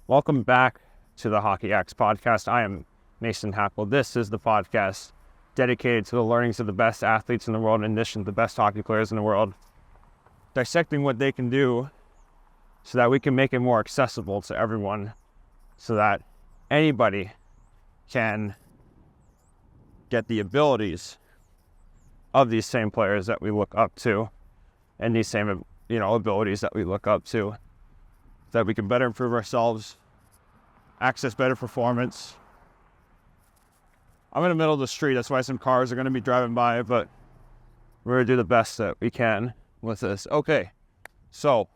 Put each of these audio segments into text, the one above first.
Welcome back to the Hockey X podcast. I am Mason Hackle. This is the podcast dedicated to the learnings of the best athletes in the world, in addition to the best hockey players in the world, dissecting what they can do so that we can make it more accessible to everyone, so that anybody can get the abilities of these same players that we look up to, and these same, abilities that we look up to, that we can better improve ourselves, access better performance. I'm in the middle of the street, that's why some cars are going to be driving by, but we're going to do the best that we can with this. Okay, so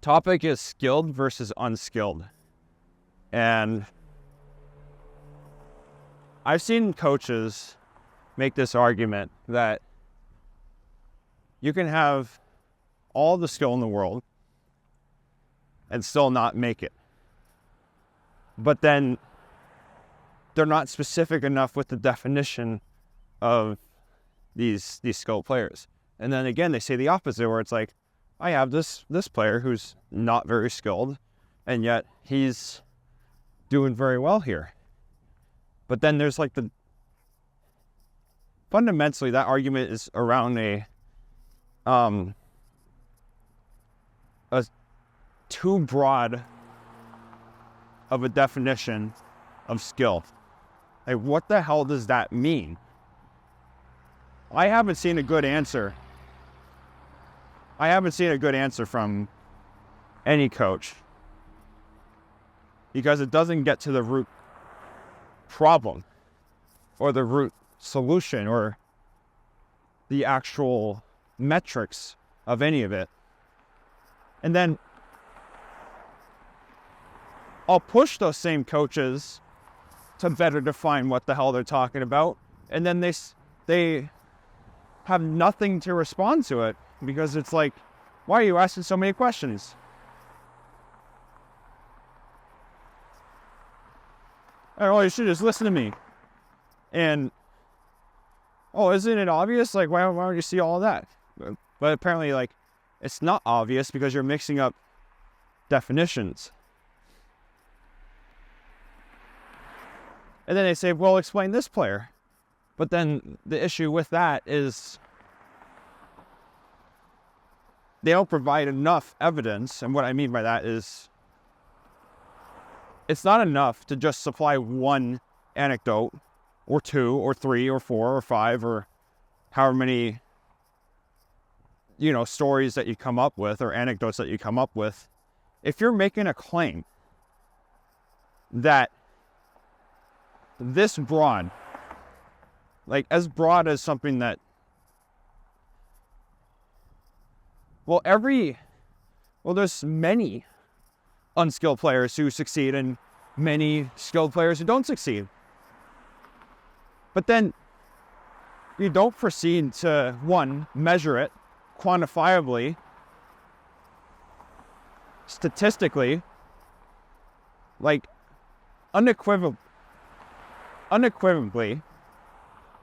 topic is skilled versus unskilled. And I've seen coaches make this argument that you can have all the skill in the world and still not make it. But then they're not specific enough with the definition of these skilled players. And then again, they say the opposite, where it's like, I have this player who's not very skilled, and yet he's doing very well here. But then there's like fundamentally that argument is around a too broad of a definition of skill. Like, what the hell does that mean? I haven't seen a good answer. I haven't seen a good answer from any coach, because it doesn't get to the root problem or the root solution or the actual metrics of any of it. And then I'll push those same coaches to better define what the hell they're talking about, and then they have nothing to respond to it, because it's like, why are you asking so many questions? Oh, you should just listen to me. And isn't it obvious? Like, why don't you see all of that? But apparently, like, it's not obvious because you're mixing up definitions. And then they say, well, explain this player. But then the issue with that is they don't provide enough evidence. And what I mean by that is it's not enough to just supply one anecdote or two or three or four or five or however many, stories that you come up with or anecdotes that you come up with. If you're making a claim that this broad, like as broad as something that, there's many unskilled players who succeed and many skilled players who don't succeed. But then you don't proceed to, one, measure it quantifiably, statistically, like unequivocally,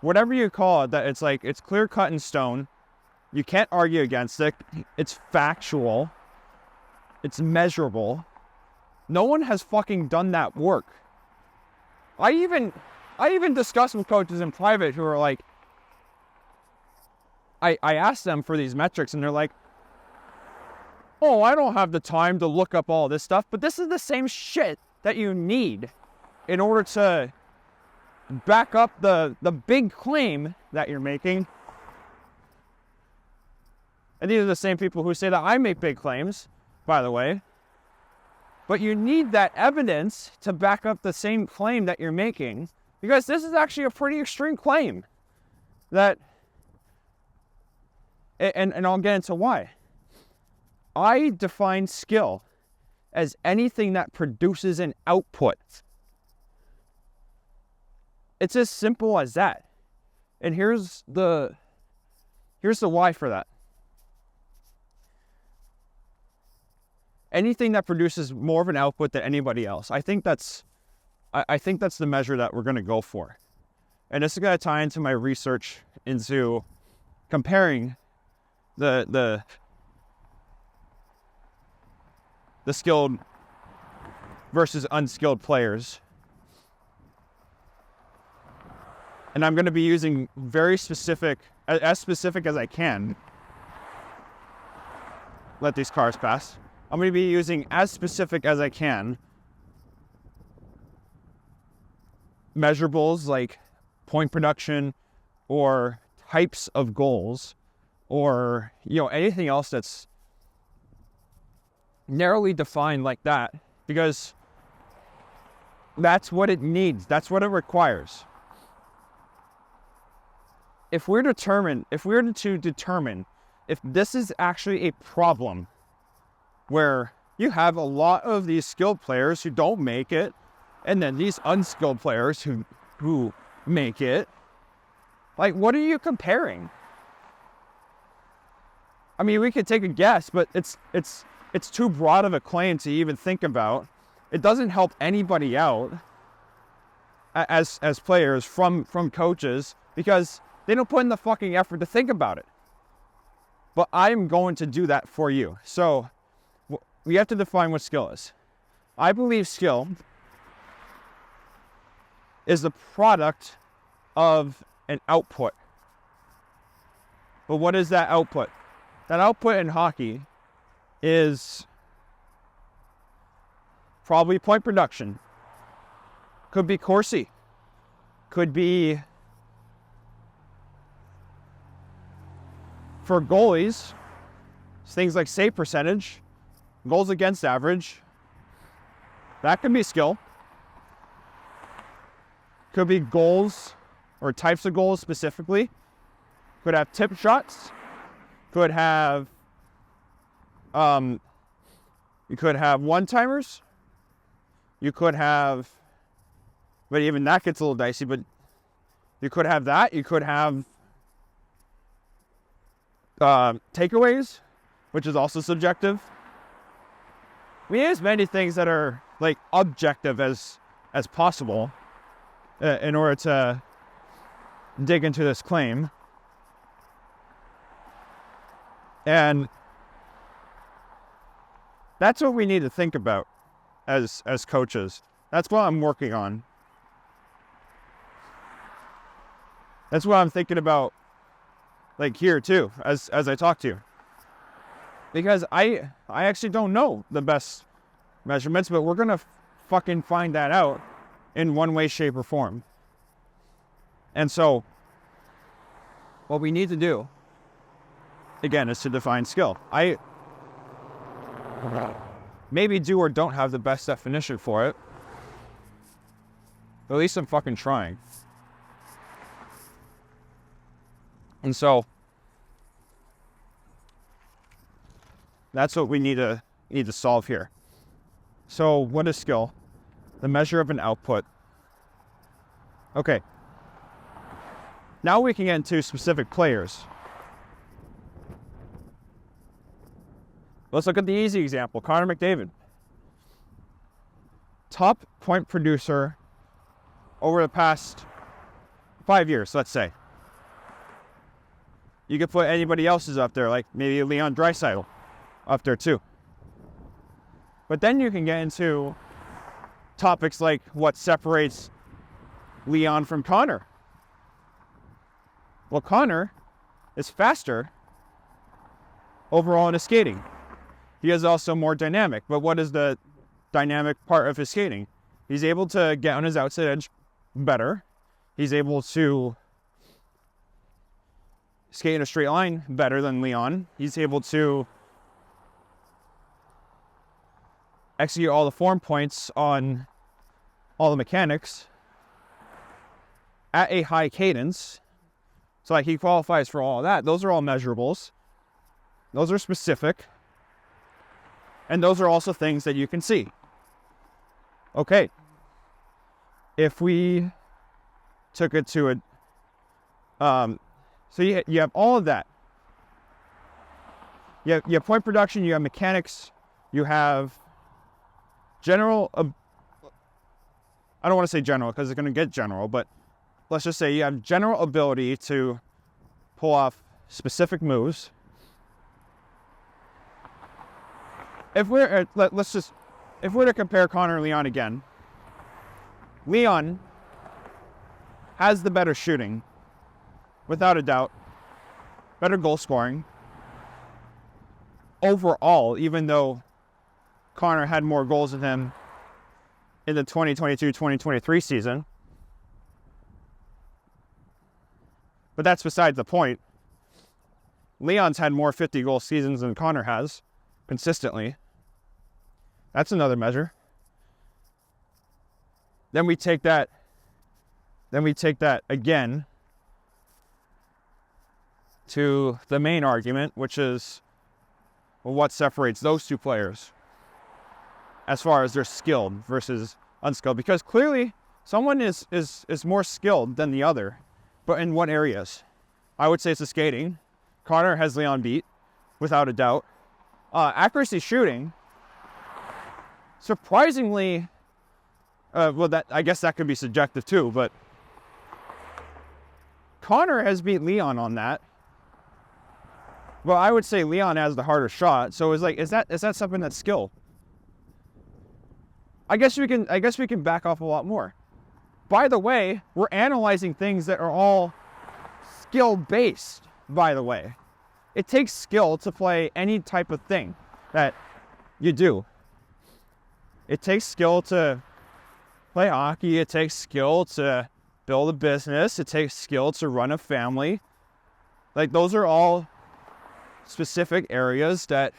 whatever you call it, that it's like, it's clear cut in stone. You can't argue against it. It's factual. It's measurable. No one has fucking done that work. I even discuss with coaches in private who are like, I ask them for these metrics and they're like, oh, I don't have the time to look up all this stuff. But this is the same shit that you need in order to back up the big claim that you're making. And these are the same people who say that I make big claims, by the way. But you need that evidence to back up the same claim that you're making, because this is actually a pretty extreme claim. And I'll get into why. I define skill as anything that produces an output. It's as simple as that. And here's the why for that. Anything that produces more of an output than anybody else. I think that's the measure that we're going to go for. And this is going to tie into my research into comparing the the skilled versus unskilled players. And I'm going to be using very specific, as specific as I can. Let these cars pass. I'm going to be using as specific as I can measurables like point production or types of goals or, anything else that's narrowly defined like that, because that's what it needs. That's what it requires. If we're to determine if this is actually a problem where you have a lot of these skilled players who don't make it, and then these unskilled players who make it, like, what are you comparing? I mean, we could take a guess, but it's too broad of a claim to even think about. It doesn't help anybody out as players from coaches, because they don't put in the fucking effort to think about it. But I'm going to do that for you. So we have to define what skill is. I believe skill is the product of an output. But what is that output? That output in hockey is probably point production. Could be Corsi. Could be, for goalies, things like save percentage, goals against average. That could be skill. Could be goals or types of goals specifically. Could have tip shots. Could have, you could have one-timers. You could have, but even that gets a little dicey, but you could have that. You could have takeaways, which is also subjective. We have as many things that are like objective as possible in order to dig into this claim. And that's what we need to think about as coaches. That's what I'm working on. That's what I'm thinking about, like, here too, as I talk to you. Because I actually don't know the best measurements, but we're gonna fucking find that out in one way, shape, or form. And so what we need to do, again, is to define skill. I maybe do or don't have the best definition for it, but at least I'm fucking trying. And so that's what we need to solve here. So what is skill? The measure of an output. Okay. Now we can get into specific players. Let's look at the easy example, Connor McDavid. Top point producer over the past 5 years, let's say. You could put anybody else's up there, like maybe Leon Draisaitl up there too. But then you can get into topics like what separates Leon from Connor. Well, Connor is faster overall in his skating. He is also more dynamic. But what is the dynamic part of his skating? He's able to get on his outside edge better. He's able to skate in a straight line better than Leon. He's able to execute all the form points on all the mechanics at a high cadence. So like he qualifies for all of that. Those are all measurables. Those are specific. And those are also things that you can see. Okay. If we took it to a, so you have all of that. You have point production, you have mechanics, you have general, I don't want to say general because it's going to get general, but let's just say you have general ability to pull off specific moves. if we're to compare Connor and Leon again, Leon has the better shooting, without a doubt, better goal scoring overall, even though Connor had more goals than him in the 2022-2023 season. But that's besides the point. Leon's had more 50-goal seasons than Connor has, consistently. That's another measure. Then we take that again to the main argument, which is, well, what separates those two players as far as they're skilled versus unskilled? Because clearly someone is more skilled than the other, but in what areas? I would say it's the skating. Connor has Leon beat, without a doubt. Accuracy shooting, surprisingly, I guess that could be subjective too, but Connor has beat Leon on that. Well, I would say Leon has the harder shot. So is that something that's skill? I guess we can back off a lot more. By the way, we're analyzing things that are all skill based, by the way. It takes skill to play any type of thing that you do. It takes skill to play hockey. It takes skill to build a business. It takes skill to run a family. Like, those are all specific areas that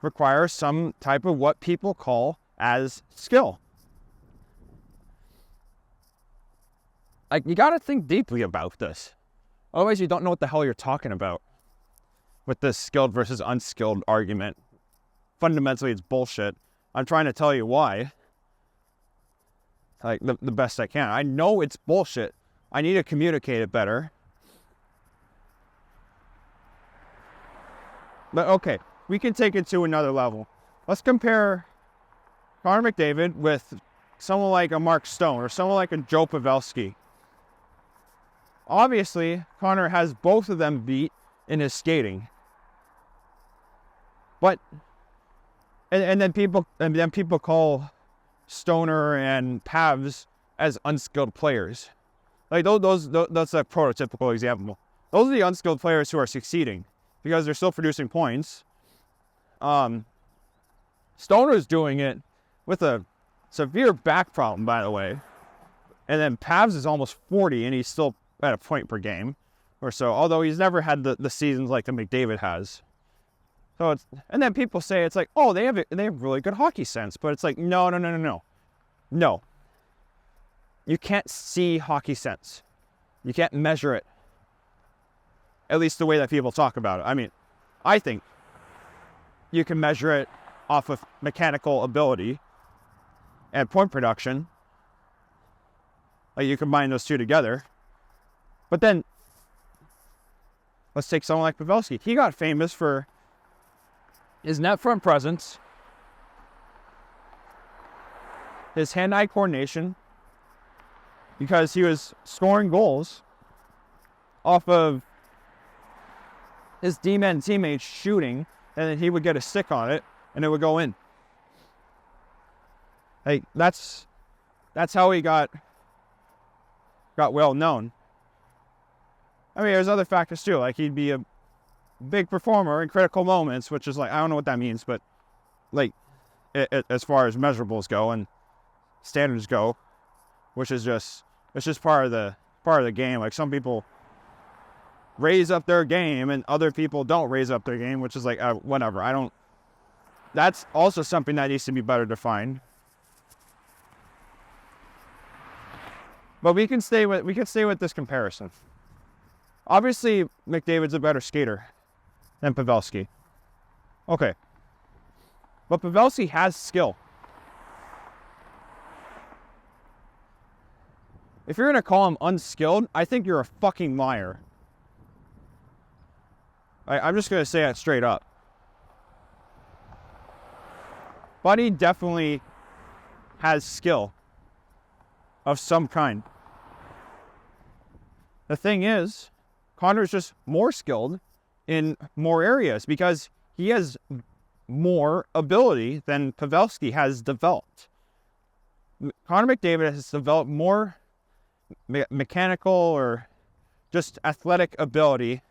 require some type of what people call as skill. Like, you got to think deeply about this. Otherwise, you don't know what the hell you're talking about with this skilled versus unskilled argument. Fundamentally, it's bullshit. I'm trying to tell you why, like, the best I can. I know it's bullshit. I need to communicate it better. But okay, we can take it to another level. Let's compare Connor McDavid with someone like a Mark Stone or someone like a Joe Pavelski. Obviously, Connor has both of them beat in his skating. But and then people call Stoner and Pavs as unskilled players. Like, those that's a prototypical example. Those are the unskilled players who are succeeding because they're still producing points. Stoner's doing it with a severe back problem, by the way. And then Pavs is almost 40 and he's still at a point per game or so, although he's never had the seasons like the McDavid has. So and then people say it's like, oh, they have really good hockey sense, but it's like, no. You can't see hockey sense. You can't measure it. At least the way that people talk about it. I mean, I think you can measure it off of mechanical ability and point production. Like, you combine those two together. But then, let's take someone like Pavelski. He got famous for his net front presence, his hand-eye coordination, because he was scoring goals off of his D-men teammates shooting, and then he would get a stick on it, and it would go in. Like, that's how he got well known. I mean, there's other factors too. Like, he'd be a big performer in critical moments, which is like, I don't know what that means, but like, as far as measurables go and standards go, which is just, it's just part of the game. Like, some people raise up their game and other people don't raise up their game, which is like, whatever. That's also something that needs to be better defined. But we can stay with this comparison. Obviously, McDavid's a better skater than Pavelski. Okay. But Pavelski has skill. If you're going to call him unskilled, I think you're a fucking liar. I'm just going to say that straight up. Buddy definitely has skill of some kind. The thing is, Connor's just more skilled in more areas because he has more ability than Pavelski has developed. Connor McDavid has developed more mechanical or just athletic ability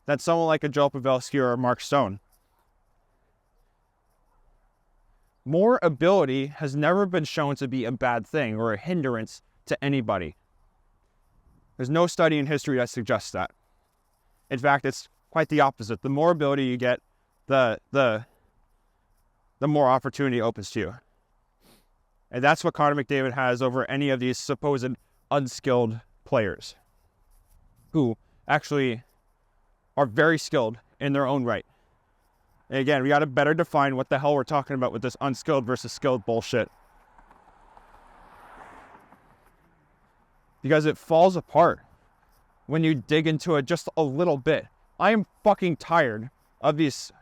than someone like a Joe Pavelski or a Mark Stone. More ability has never been shown to be a bad thing or a hindrance to anybody. There's no study in history that suggests that. In fact, it's quite the opposite. The more ability you get, the more opportunity opens to you. And that's what Connor McDavid has over any of these supposed unskilled players who actually are very skilled in their own right. And again, we got to better define what the hell we're talking about with this unskilled versus skilled bullshit. Because it falls apart when you dig into it just a little bit. I am fucking tired of these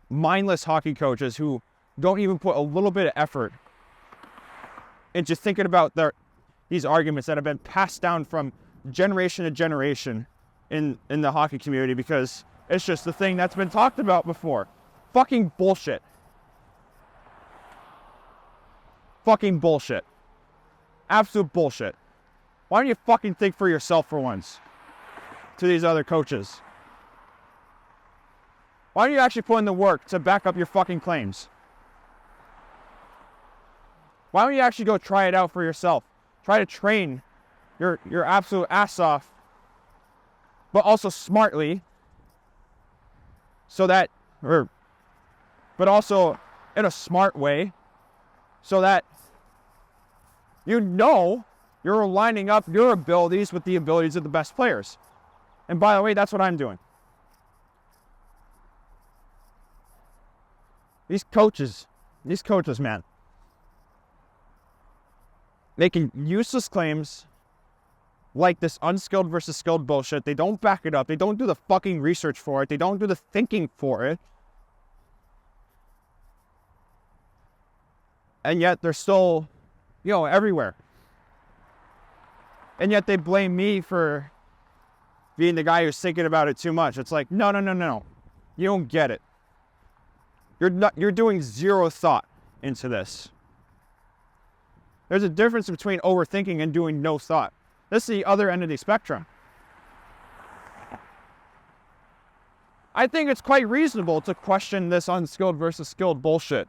mindless hockey coaches who don't even put a little bit of effort into thinking about these arguments that have been passed down from generation to generation in the hockey community, because it's just the thing that's been talked about before. Fucking bullshit. Fucking bullshit. Absolute bullshit. Why don't you fucking think for yourself for once to these other coaches? Why don't you actually put in the work to back up your fucking claims? Why don't you actually go try it out for yourself? Try to train your absolute ass off, but also smartly, but also in a smart way, so that you know you're lining up your abilities with the abilities of the best players. And by the way, that's what I'm doing. These coaches, man, making useless claims like this unskilled versus skilled bullshit. They don't back it up. They don't do the fucking research for it. They don't do the thinking for it. And yet they're still, everywhere. And yet they blame me for being the guy who's thinking about it too much. It's like, no. You don't get it. You're doing zero thought into this. There's a difference between overthinking and doing no thought. This is the other end of the spectrum. I think it's quite reasonable to question this unskilled versus skilled bullshit.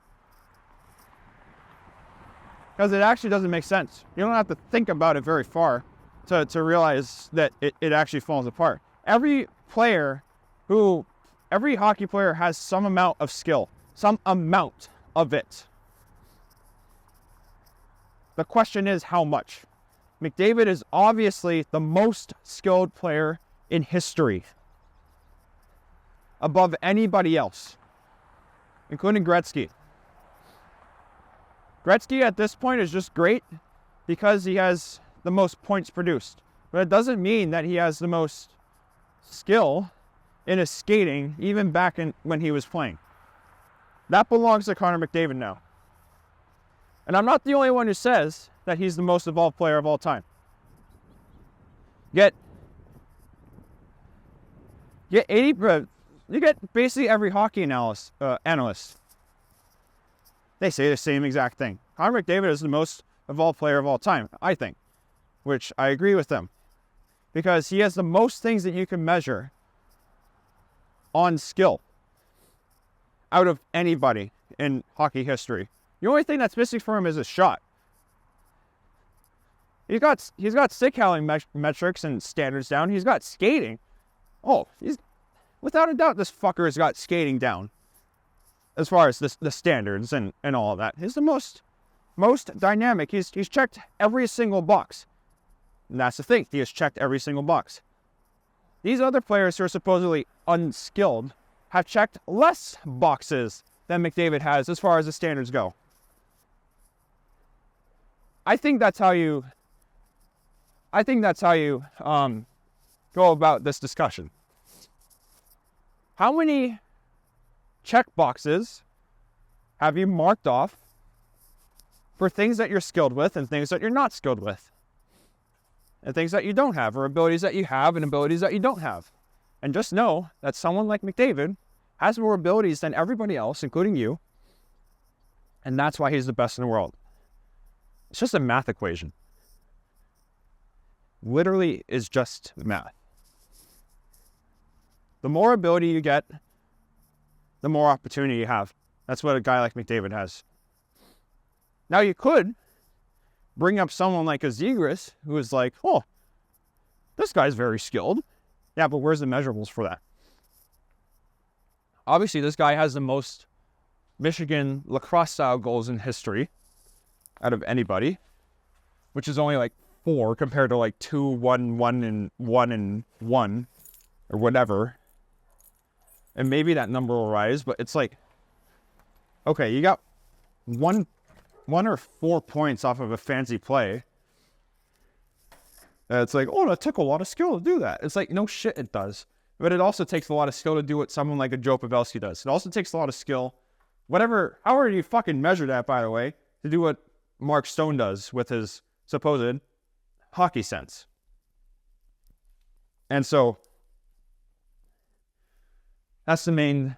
Because it actually doesn't make sense. You don't have to think about it very far to realize that it actually falls apart. Every hockey player has some amount of skill, some amount of it. The question is how much. McDavid is obviously the most skilled player in history, above anybody else, including Gretzky. Gretzky at this point is just great because he has the most points produced. But it doesn't mean that he has the most skill in his skating, even back when he was playing. That belongs to Connor McDavid now. And I'm not the only one who says that he's the most evolved player of all time. You get basically every hockey analyst. They say the same exact thing. Connor McDavid is the most evolved player of all time, I think, which I agree with them, because he has the most things that you can measure on skill out of anybody in hockey history. The only thing that's missing for him is a shot. He's got stick handling metrics and standards down. He's got skating. Without a doubt, this fucker has got skating down. As far as the standards and all of that, he's the most dynamic. He's checked every single box. And that's the thing. He has checked every single box. These other players who are supposedly unskilled have checked less boxes than McDavid has as far as the standards go. I think that's how you go about this discussion. How many check boxes have you marked off for things that you're skilled with and things that you're not skilled with? And things that you don't have, or abilities that you have and abilities that you don't have. And just know that someone like McDavid has more abilities than everybody else, including you. And that's why he's the best in the world. It's just a math equation. Literally is just math. The more ability you get, the more opportunity you have. That's what a guy like McDavid has. Now you could bring up someone like a Zegras, who is like, oh, this guy's very skilled. Yeah, but where's the measurables for that? Obviously, this guy has the most Michigan lacrosse-style goals in history out of anybody, which is only like 4 compared to like 2, 1, 1, and 1, and 1, or whatever. And maybe that number will rise, but it's like, okay, you got one or 4 points off of a fancy play. It's like, oh, that took a lot of skill to do that. It's like, no shit, it does. But it also takes a lot of skill to do what someone like a Joe Pavelski does. It also takes a lot of skill, however you fucking measure that, by the way, to do what Mark Stone does with his supposed hockey sense. And so, that's the main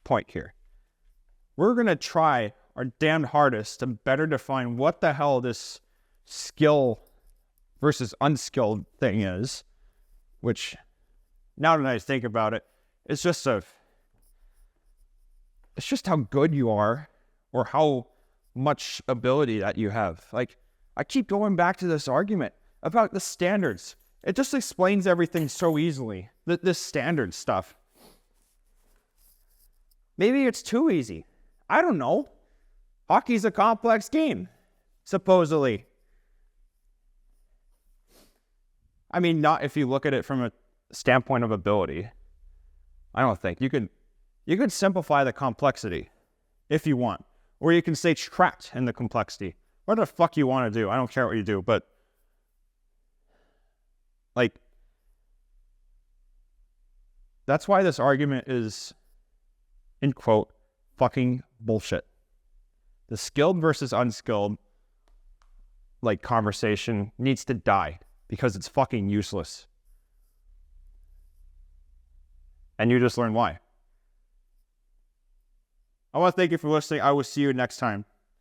point here. We're going to try our damn hardest to better define what the hell this skill versus unskilled thing is, which, now that I think about it, it's just how good you are or how much ability that you have. Like, I keep going back to this argument about the standards. It just explains everything so easily, this standard stuff. Maybe it's too easy. I don't know. Hockey's a complex game, supposedly. I mean, not if you look at it from a standpoint of ability. I don't think. You could simplify the complexity if you want. Or you can stay trapped in the complexity. What the fuck you want to do. I don't care what you do, but like, that's why this argument is, in quote, fucking bullshit. The skilled versus unskilled, like, conversation needs to die because it's fucking useless. And you just learn why. I want to thank you for listening. I will see you next time.